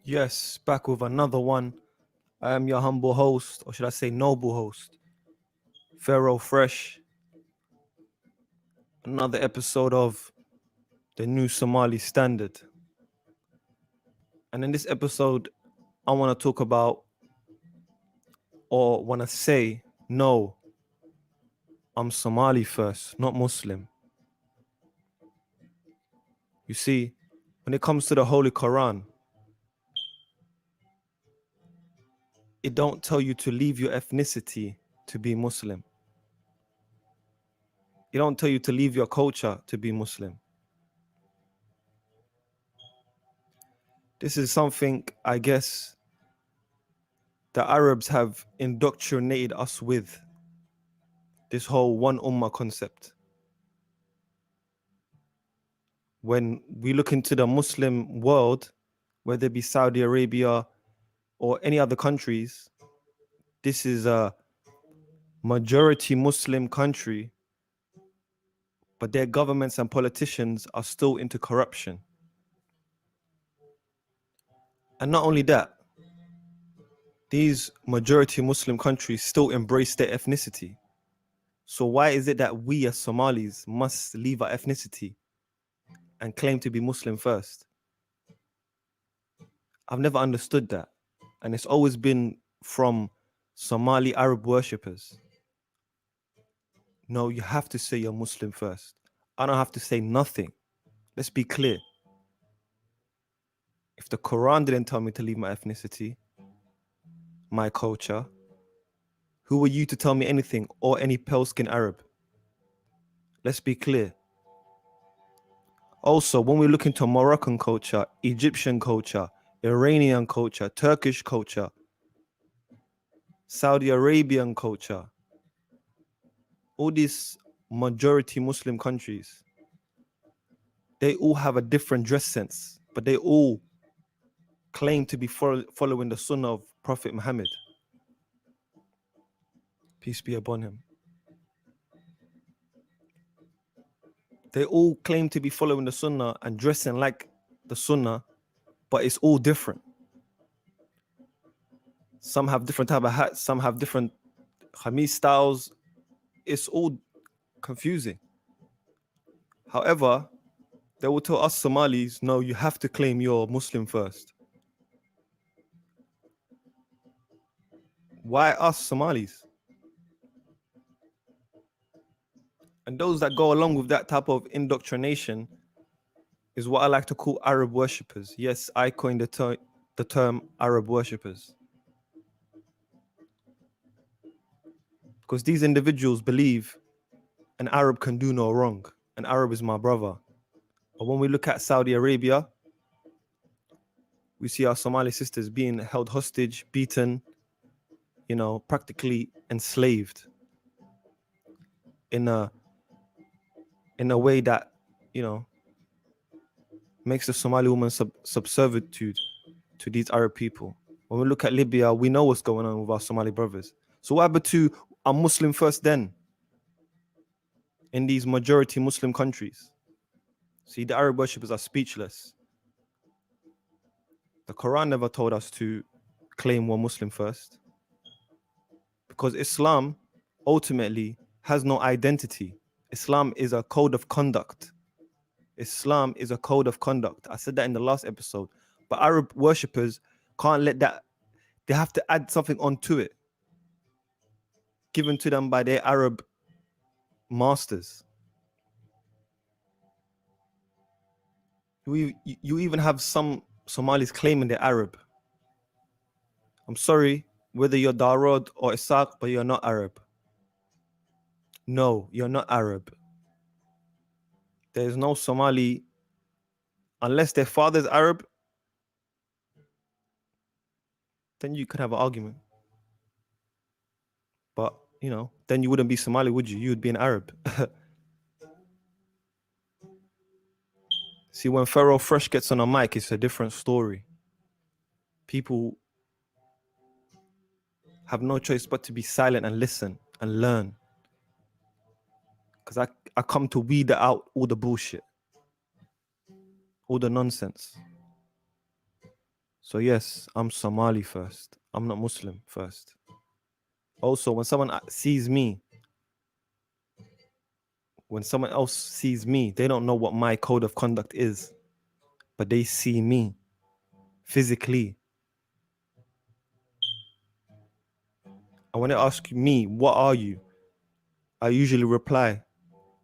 Yes, back with another one. I am your humble host, or should I say noble host, Pharaoh Fresh. Another episode of the new Somali Standard. And in this episode, I want to talk about, or want to say, no, I'm Somali first, not Muslim. You see, when it comes to the Holy Quran, it don't tell you to leave your ethnicity to be Muslim. It don't tell you to leave your culture to be Muslim. This is something, I guess, the Arabs have indoctrinated us with, this whole one ummah concept. When we look into the Muslim world, whether it be Saudi Arabia or any other countries, this is a majority Muslim country, but their governments and politicians are still into corruption. And not only that, these majority Muslim countries still embrace their ethnicity. So why is it that we as Somalis must leave our ethnicity and claim to be Muslim first? I've never understood that. And it's always been from Somali Arab worshippers. No, you have to say you're Muslim first. I don't have to say nothing. Let's be clear. If the Quran didn't tell me to leave my ethnicity, my culture, who are you to tell me anything, or any pale-skinned Arab? Let's be clear. Also, when we look into Moroccan culture, Egyptian culture, Iranian culture, Turkish culture, Saudi Arabian culture, all these majority Muslim countries, they all have a different dress sense, but they all claim to be following the sunnah of Prophet Muhammad. Peace be upon him. They all claim to be following the sunnah and dressing like the sunnah, but it's all different. Some have different type of hats, some have different khamis styles. It's all confusing. However, they will tell us Somalis, no, you have to claim you're Muslim first. Why us Somalis? And those that go along with that type of indoctrination is what I like to call Arab worshippers. Yes, I coined the term Arab worshippers. Because these individuals believe an Arab can do no wrong. An Arab is my brother. But when we look at Saudi Arabia, we see our Somali sisters being held hostage, beaten, practically enslaved in a way that, makes the Somali woman subservitude to these Arab people. When we look at Libya, we know what's going on with our Somali brothers. So what happened to a Muslim first then in these majority Muslim countries? See, the Arab worshippers are speechless. The Quran never told us to claim we're Muslim first, because Islam ultimately has no identity. Islam is a code of conduct. Islam is a code of conduct. I said that in the last episode. But Arab worshippers can't let that. They have to add something onto it, given to them by their Arab masters. You even have some Somalis claiming they're Arab. I'm sorry, whether you're Darod or Isaac, but you're not Arab. No, you're not Arab. There's no Somali, unless their father's Arab, then you could have an argument. But, then you wouldn't be Somali, would you? You would be an Arab. See, when Pharaoh Fresh gets on a mic, it's a different story. People have no choice but to be silent and listen and learn. Because I come to weed out all the bullshit, all the nonsense. So yes, I'm Somali first. I'm not Muslim first. Also, when someone sees me, when someone else sees me, they don't know what my code of conduct is, but they see me physically. And when they ask me, what are you? I usually reply,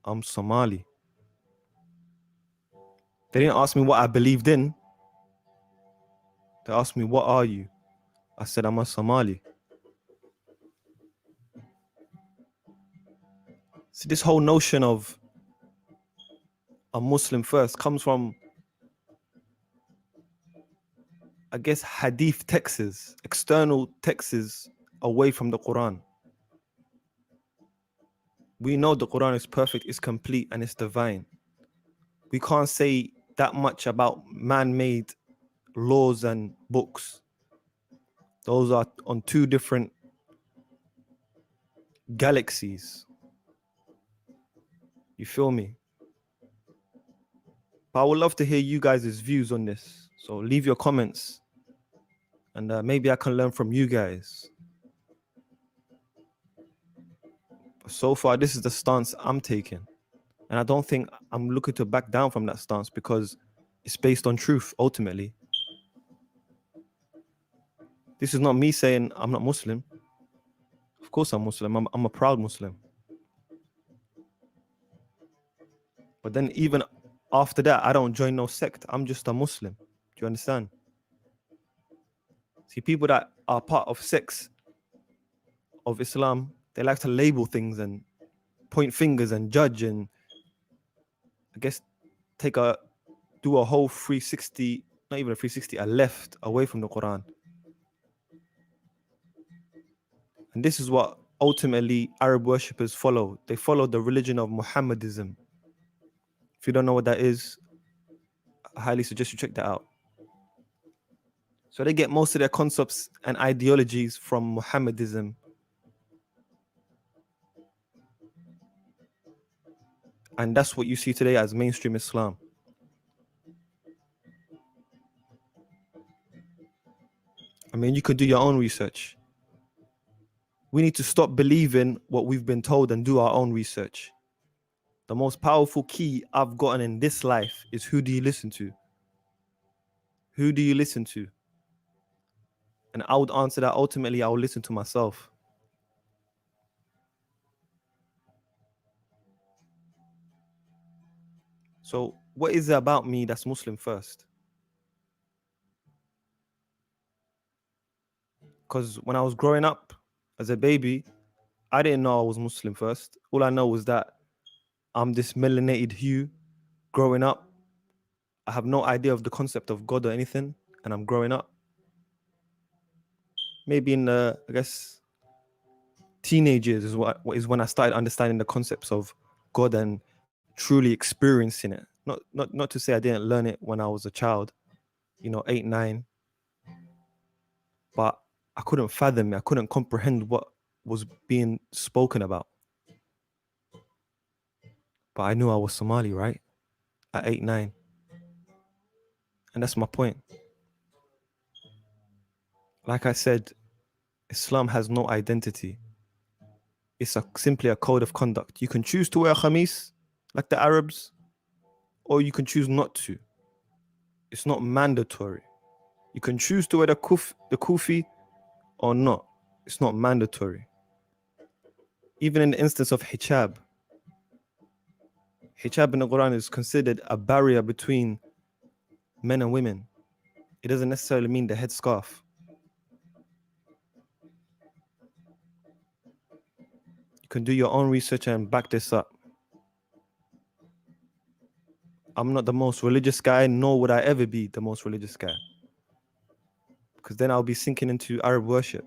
I'm Somali. They didn't ask me what I believed in. They asked me, what are you? I said, I'm a Somali. See, this whole notion of a Muslim first comes from, I guess, hadith texts, external texts away from the Quran. We know the Quran is perfect, it's complete, and it's divine. We can't say that much about man-made laws and books. Those are on two different galaxies. You feel me? But I would love to hear you guys' views on this. So leave your comments and maybe I can learn from you guys. But so far, this is the stance I'm taking. And I don't think I'm looking to back down from that stance because it's based on truth, ultimately. This is not me saying I'm not Muslim. Of course I'm Muslim. I'm a proud Muslim. But then even after that, I don't join no sect. I'm just a Muslim. Do you understand? See, people that are part of sects of Islam, they like to label things and point fingers and judge and I guess do a whole 360, not even a 360, a left away from the Quran. And this is what ultimately Arab worshippers follow. They follow the religion of Muhammadism. If you don't know what that is, I highly suggest you check that out. So they get most of their concepts and ideologies from Muhammadism. And that's what you see today as mainstream Islam. I mean, you could do your own research. We need to stop believing what we've been told and do our own research. The most powerful key I've gotten in this life is who do you listen to? Who do you listen to? And I would answer that ultimately I will listen to myself. So what is it about me that's Muslim first? Because when I was growing up as a baby, I didn't know I was Muslim first. All I know was that I'm this melanated hue growing up. I have no idea of the concept of God or anything, and I'm growing up. Maybe in the, I guess, teenage years is what is when I started understanding the concepts of God and truly experiencing it. Not to say I didn't learn it when I was a child, 8, 9, but I couldn't fathom it. I couldn't comprehend what was being spoken about. But I knew I was Somali, right? At 8, 9. And that's my point. Like I said, Islam has no identity. It's simply a code of conduct. You can choose to wear a khamis, like the Arabs, or you can choose not to. It's not mandatory. You can choose to wear the kufi or not. It's not mandatory. Even in the instance of hijab in the Quran is considered a barrier between men and women. It doesn't necessarily mean the headscarf. You can do your own research and back this up. I'm not the most religious guy, nor would I ever be the most religious guy. Because then I'll be sinking into Arab worship.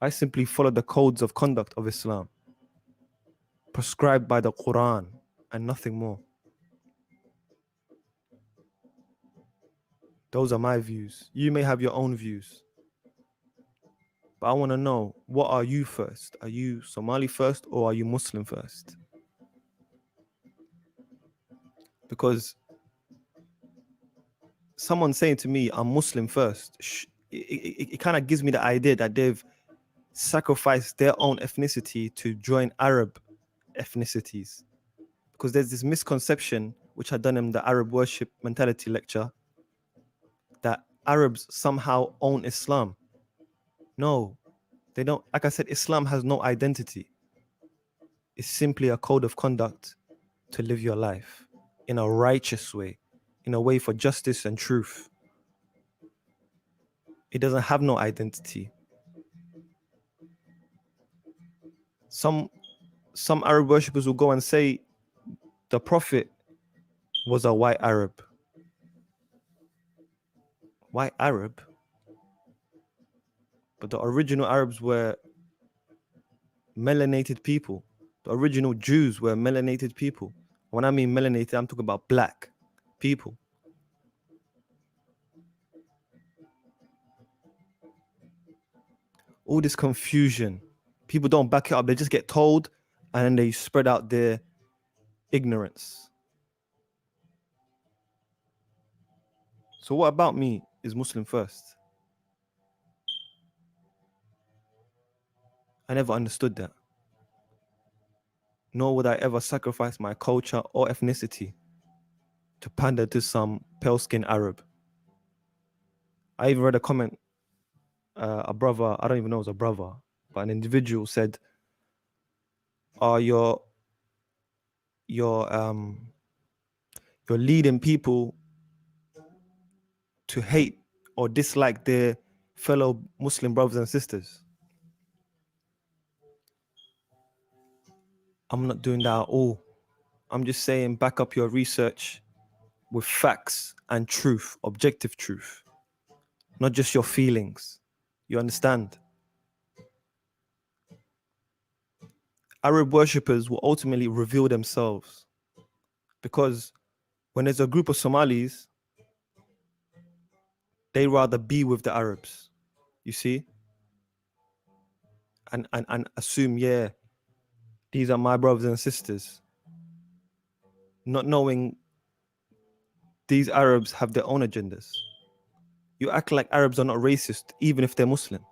I simply follow the codes of conduct of Islam, prescribed by the Quran and nothing more. Those are my views. You may have your own views. But I want to know, what are you first? Are you Somali first or are you Muslim first? Because someone saying to me, I'm Muslim first, it kind of gives me the idea that they've sacrificed their own ethnicity to join Arab ethnicities. Because there's this misconception, which I done in the Arab worship mentality lecture, that Arabs somehow own Islam. No, they don't. Like I said, Islam has no identity. It's simply a code of conduct to live your life in a righteous way, in a way for justice and truth. It doesn't have no identity. Some Arab worshippers will go and say the Prophet was a white Arab. White Arab? But the original Arabs were melanated people. The original Jews were melanated people. When I mean melanated, I'm talking about black people. All this confusion, people don't back it up. They just get told and then they spread out their ignorance. So what about me is Muslim first? I never understood that. Nor would I ever sacrifice my culture or ethnicity to pander to some pale-skinned Arab. I even read a comment, a brother, I don't even know if it was a brother, but an individual said, you're leading people to hate or dislike their fellow Muslim brothers and sisters. I'm not doing that at all. I'm just saying back up your research with facts and truth, objective truth, not just your feelings. You understand? Arab worshippers will ultimately reveal themselves, because when there's a group of Somalis, they rather be with the Arabs, you see, and assume, yeah, these are my brothers and sisters, not knowing these Arabs have their own agendas. You act like Arabs are not racist, even if they're Muslim.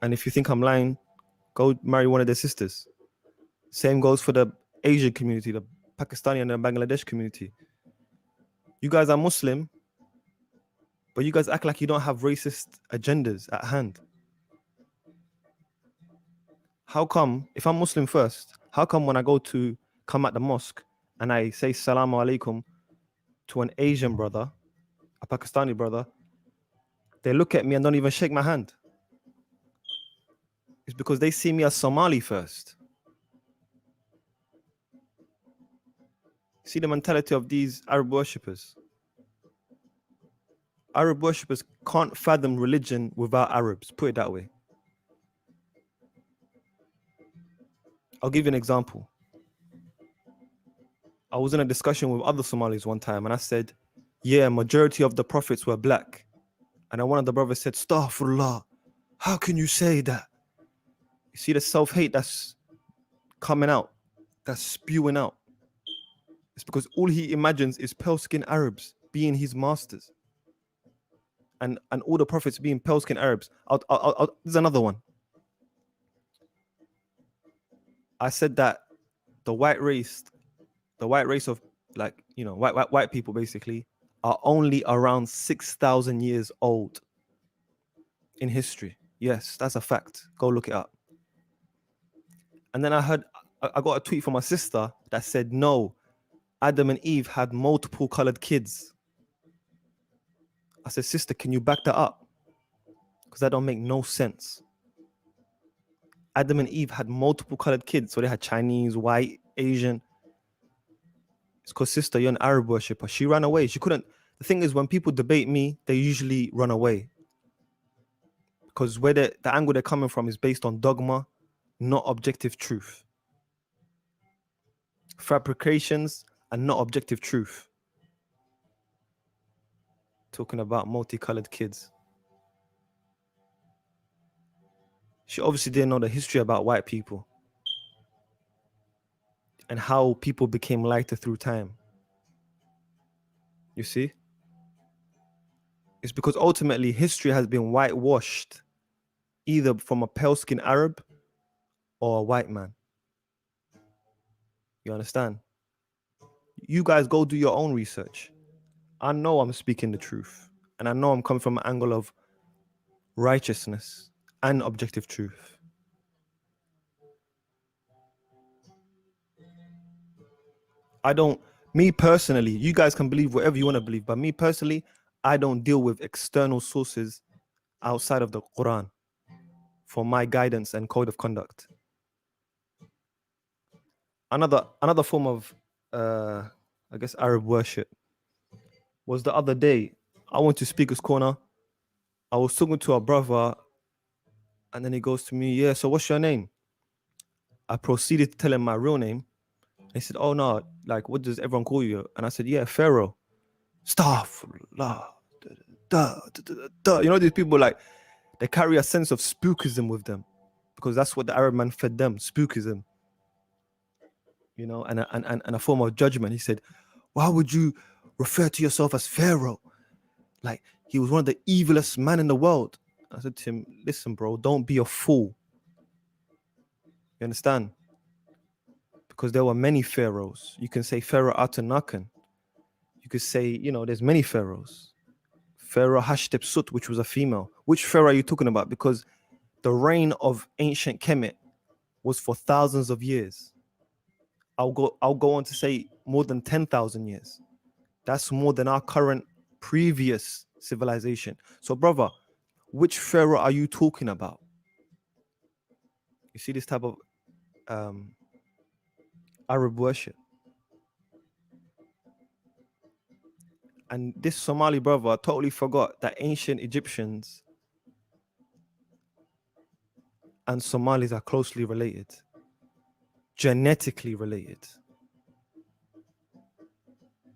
And if you think I'm lying, go marry one of their sisters. Same goes for the Asian community, the Pakistani and the Bangladesh community. You guys are Muslim, but you guys act like you don't have racist agendas at hand. How come, if I'm Muslim first, how come when I come at the mosque and I say Salaam Alaikum to an Asian brother, a Pakistani brother, they look at me and don't even shake my hand? It's because they see me as Somali first. See the mentality of these Arab worshippers. Arab worshippers can't fathom religion without Arabs, put it that way. I'll give you an example. I was in a discussion with other Somalis one time and I said, yeah, majority of the prophets were black. And then one of the brothers said, Astaghfirullah, how can you say that? You see the self-hate that's coming out, that's spewing out. It's because all he imagines is pale-skinned Arabs being his masters. And all the prophets being pale-skinned Arabs. There's another one. I said that the white race of, like, you know, white people basically are only around 6,000 years old in history. Yes, that's a fact. Go look it up. And then I got a tweet from my sister that said, no, Adam and Eve had multiple colored kids. I said, sister, can you back that up? Because that don't make no sense. Adam and Eve had multiple colored kids. So they had Chinese, white, Asian. It's because, sister, you're an Arab worshipper. She ran away. She couldn't. The thing is, when people debate me, they usually run away. Because where the angle they're coming from is based on dogma, not objective truth. Fabrications and not objective truth. Talking about multicolored kids. She obviously didn't know the history about white people and how people became lighter through time. You see? It's because ultimately history has been whitewashed either from a pale-skinned Arab or a white man. You understand? You guys go do your own research. I know I'm speaking the truth, and I know I'm coming from an angle of righteousness and objective truth. Me personally, you guys can believe whatever you want to believe, but me personally, I don't deal with external sources outside of the Quran for my guidance and code of conduct. Another form of I guess Arab worship was the other day. I went to Speaker's Corner. I was talking to a brother, and then he goes to me, "Yeah, so what's your name?" I proceeded to tell him my real name. He said, "Oh no, like what does everyone call you?" And I said, "Yeah, Pharaoh." Astaghfirullah. You know, these people, like, they carry a sense of spookism with them because that's what the Arab man fed them, spookism. You know, and a form of judgment. He said, "Why would you refer to yourself as Pharaoh? Like he was one of the evilest men in the world." I said to him, "Listen, bro, don't be a fool. You understand? Because there were many pharaohs. You can say Pharaoh Atenaken. You could say, you know, there's many pharaohs. Pharaoh Hatshepsut, which was a female. Which pharaoh are you talking about? Because the reign of ancient Kemet was for thousands of years. I'll go on to say more than 10,000 years. That's more than our current previous civilization. So, brother, which pharaoh are you talking about? You see this type of Arab worship. And this Somali brother totally forgot that ancient Egyptians and Somalis are closely related, genetically related.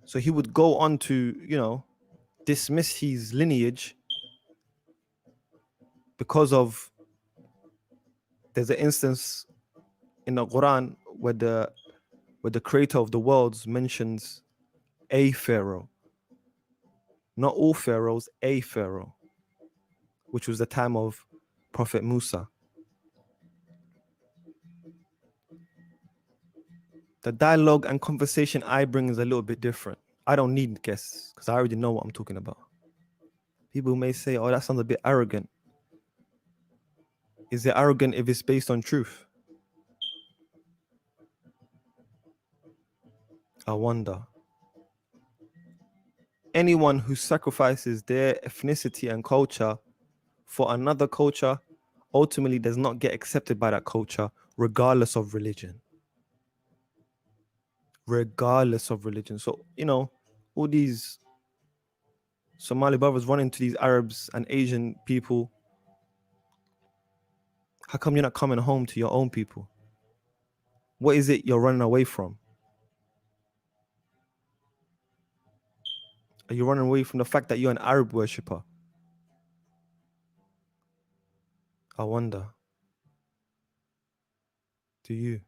So he would go on to, you know, dismiss his lineage because of, there's an instance in the Quran where the creator of the worlds mentions a pharaoh. Not all pharaohs, a pharaoh, which was the time of Prophet Musa. The dialogue and conversation I bring is a little bit different. I don't need guests because I already know what I'm talking about. People may say, "Oh, that sounds a bit arrogant." Is it arrogant if it's based on truth? I wonder. Anyone who sacrifices their ethnicity and culture for another culture ultimately does not get accepted by that culture, regardless of religion. Regardless of religion. So, you know, all these Somali brothers run into these Arabs and Asian people. How come you're not coming home to your own people? What is it you're running away from? Are you running away from the fact that you're an Arab worshipper? I wonder. Do you?